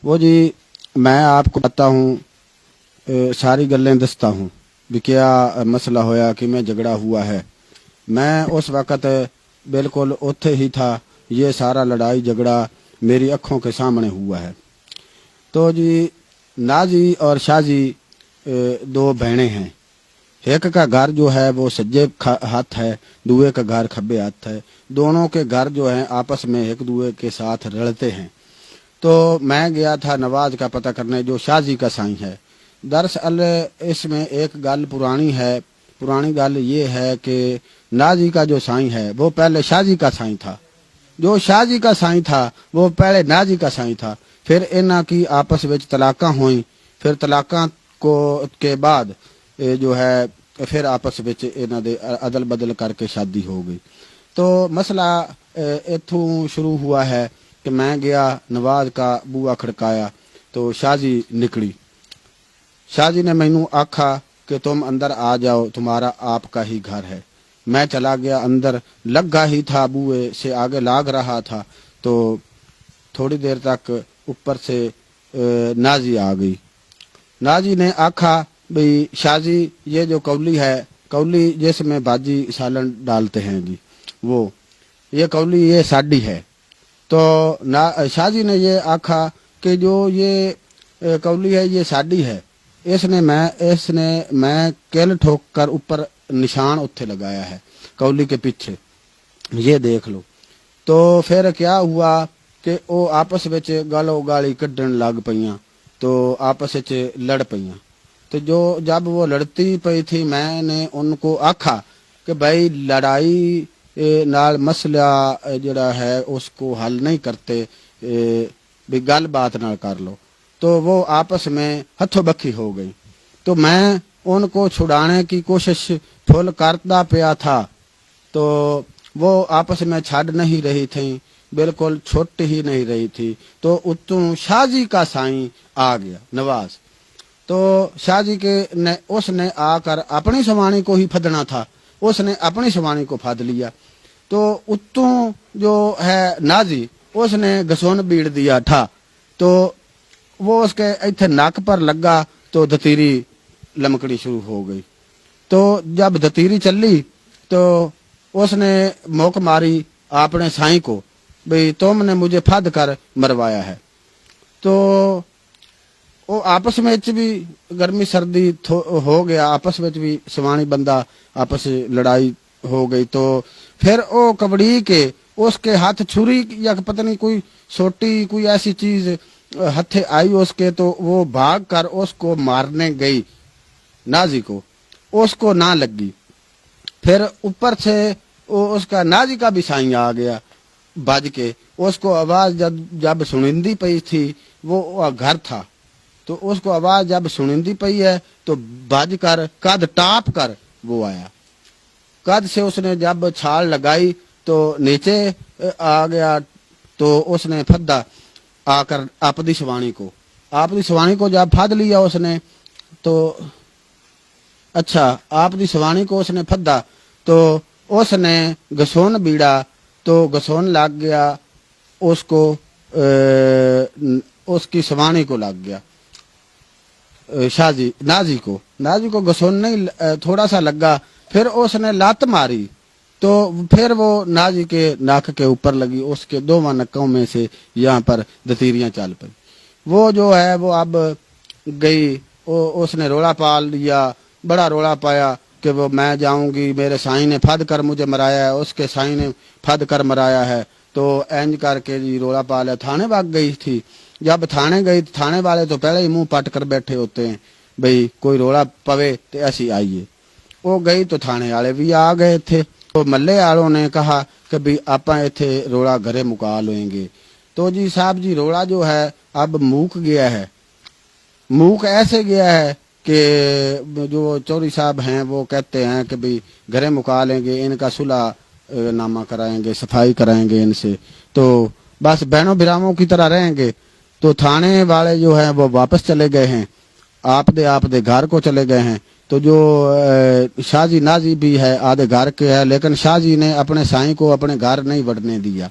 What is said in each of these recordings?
وہ جی میں آپ کو بتاتا ہوں، ساری گلیں دستا ہوں بھی کیا مسئلہ ہویا کہ میں جھگڑا ہوا ہے۔ میں اس وقت بالکل اوتھے ہی تھا، یہ سارا لڑائی جھگڑا میری آنکھوں کے سامنے ہوا ہے۔ تو جی نازی اور شازی دو بہنیں ہیں، ایک کا گھر جو ہے وہ سجے ہاتھ ہے، دوے کا گھر کھبے ہاتھ ہے۔ دونوں کے گھر جو ہیں آپس میں ایک دوے کے ساتھ رلتے ہیں۔ تو میں گیا تھا نواز کا پتہ کرنے جو شازی کا سائیں ہے۔ دراصل اس میں ایک گل پرانی ہے، پرانی گل یہ ہے کہ نازی کا جو سائیں ہے وہ پہلے شازی کا سائیں تھا، جو شازی کا سائیں تھا وہ پہلے نازی کا سائیں تھا۔ پھر انہاں کی آپس وچ طلاقاں ہوئیں، پھر طلاقاں کے بعد جو ہے پھر آپس وچ انہاں دے عدل بدل کر کے شادی ہو گئی۔ تو مسئلہ اتھوں شروع ہوا ہے کہ میں گیا نواز کا بوا کھڑکایا تو شازی نکلی۔ شازی نے مینوں آکھا کہ تم اندر آ جاؤ، تمہارا آپ کا ہی گھر ہے۔ میں چلا گیا اندر، لگا ہی تھا بوئے سے آگے لاگ رہا تھا تو تھوڑی دیر تک اوپر سے نازی آ گئی۔ نازی نے آکھا بھئی شازی یہ جو کولی ہے، کولی جس میں باجی سالن ڈالتے ہیں جی، وہ یہ کولی یہ ساڈی ہے۔ تو شازی نے یہ آکھا کہ جو یہ کولی ہے یہ ساڈی ہے، اس نے میں کل ٹھوک کر اوپر نشان اتھے لگایا ہے کولی کے پیچھے، یہ دیکھ لو۔ تو پھر کیا ہوا کہ وہ آپس وچ گالو گالی کڈن لگ پئیاں، تو آپس وچ لڑ پئیاں۔ تو جب وہ لڑتی پئی تھی میں نے ان کو آکھا کہ بھائی لڑائی نال مسئلہ جڑا ہے اس کو حل نہیں کرتے، بھی گل بات نہ کر لو۔ تو وہ آپس میں ہتھوں بکھی ہو گئی۔ تو میں ان کو چھڑانے کی کوشش پھل کرتا پیا تھا تو وہ آپس میں چھڑ نہیں رہی تھیں، بالکل چھٹ ہی نہیں رہی تھی۔ تو اتوں شازی کا سائیں آ گیا نواز، تو شازی اس نے آ کر اپنی سوانی کو ہی پھدنا تھا، اس نے اپنی سوانی کو پھد لیا۔ تو اتوں جو ہے نازی اس نے گسون بیڑ دیا تھا، تو وہ اس کے ایتھے ناک پر لگا تو دتیری لمکڑی شروع ہو گئی۔ تو جب دتیری چلی تو اس نے موک ماری اپنے سائیں کو بھئی تم نے مجھے پھد کر مروایا ہے۔ تو وہ آپس میں بھی گرمی سردی ہو گیا، آپس میں بھی سوانی بندہ آپس لڑائی ہو گئی۔ تو پھر وہ کبڑی کے اس کے ہاتھ چھری یا پتہ نہیں کوئی سوٹی کوئی ایسی چیز ہتھے آئی اس کے، تو وہ بھاگ کر اس کو مارنے گئی نازی کو، اس کو نہ لگی۔ پھر اوپر سے اس کا نازی کا بھی سائیں آ گیا بج کے، اس کو آواز جب سنندی پئی تھی، وہ گھر تھا تو اس کو آواز جب سنندی پئی ہے تو بج کر قد ٹاپ کر وہ آیا۔ قد سے اس نے جب چھال لگائی تو نیچے آ گیا، تو اس نے پھدا آ کر اپنی سوانی کو جب پھد لیا اس نے، تو اچھا اپنی سوانی کو اس نے پھدا تو اس نے گسون بیڑا تو گسون لگ گیا اس کو، اس کی سوانی کو لگ گیا، نازی کو گسون نہیں تھوڑا سا لگا، پھر اس نے لات ماری تو پھر وہ نازی کے ناک کے اوپر لگی، اس کے دونوں نکوں میں سے یہاں پر دتیریاں چل پئی۔ وہ جو ہے وہ اب گئی، اس نے رولا پال لیا، بڑا رولا پایا کہ وہ میں جاؤں گی، میرے سائیں نے پھد کر مجھے مرایا ہے، اس کے سائیں نے پھد کر مرایا ہے۔ تو اینج کر کے جی رولا پالا، تھانے بھاگ گئی تھی۔ جب تھانے گئی تھانے والے تو پہلے ہی منہ پٹ کر بیٹھے ہوتے ہیں بھئی کوئی رولا پوے تو ایسی آئیے۔ وہ گئی تو تھانے والے بھی آ گئے تھے، تو ملے والوں نے کہا کہ بھی آپاں ایتھے رولا گھرے مکا لیں گے۔ تو جی صاحب جی رولا جو ہے اب موک گیا ہے، موک ایسے گیا ہے کہ جو چوری صاحب ہیں وہ کہتے ہیں کہ بھی گھرے مکا لیں گے، ان کا صلح نامہ کرائیں گے، صفائی کرائیں گے ان سے، تو بس بہنوں بھراووں کی طرح رہیں گے۔ تو تھانے والے جو ہیں وہ واپس چلے گئے ہیں، آپ دے گھر کو چلے گئے ہیں۔ تو جو شازی نازی بھی ہے آدھے گھر کے ہے، لیکن شازی نے اپنے سائیں کو اپنے گھر نہیں بڑھنے دیا۔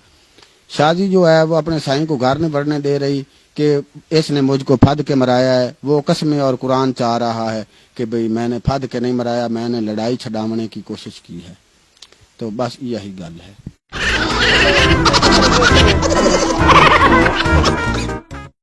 شازی جو ہے وہ اپنے سائیں کو گھر نہیں بڑھنے دے رہی، کہ اس نے مجھ کو پھد کے مرایا ہے، وہ قسمیں اور قرآن چاہ رہا ہے کہ بھئی میں نے پھد کے نہیں مرایا، میں نے لڑائی چھڈاونے کی کوشش کی ہے. تو بس یہی گل ہے.